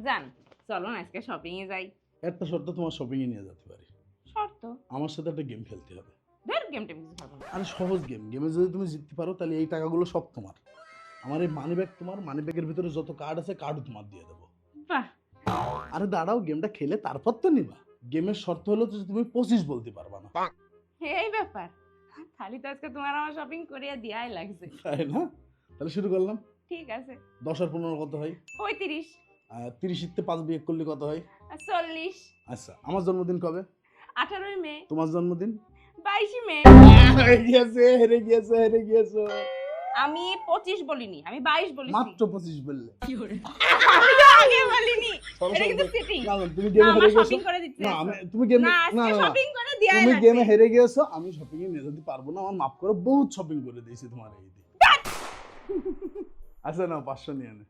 জান, চলো না আজকে শপিং এ যাই। একটা শর্ত, তোমার শপিং এ নিয়ে যেতে পারি। শর্ত? আমার সাথে একটা গেম খেলতে হবে। ধর গেম টেম কিছু খাবো না। আরে সহজ গেম, গেমে যদি তুমি জিততে পারো তাহলে এই টাকাগুলো সব তোমার। আমার এই মানি ব্যাগ তোমার, মানি ব্যাগের ভিতরে যত কার্ড আছে কার্ডও তোমার দিয়ে দেবো। বাহ, আরে দাঁড়াও, গেমটা খেলে তারপর তো নিবা। গেমের শর্ত হলো যে তুমি 25 বলতে পারবা না, এই ব্যাপার। খালি তো আজকে তোমার আমার শপিং করিয়া দিয়াই লাগছে। তাই না? তাহলে শুরু করলাম। ঠিক আছে। 10 আর 15 কত হয়? 35, 30 ইতে 5 বিয়োগ করলে কত হয়? 40, আচ্ছা, আমার জন্মদিন কবে? 18 মে, তোমার জন্মদিন? 22 মে। হেরে গিয়েছে, হেরে গিয়েছে, হেরে গিয়েছে। আমি 25 বলিনি, আমি 22 বলেছি। মাত্র 25 বললে। আমি তো আগে বলিনি। সরো, এটা সরো, কিন্তু সরো। চিটিং। না, না, তুমি না, গেমে আমার হেরে গেছো। শপিং করে দিতে না, আসো। তুমি গেমে না, না, আজকে না, না। শপিং করে দিয়াই তুমি লাগছে। গেমে হেরে গিয়েছো, আমি শপিং এ নিয়ে যেতে পারবো না। আমার মাফ করো, বহুত শপিং করে দিয়েছি তোমার এই দিয়ে। আচ্ছা না, 500 নিয়ে নে।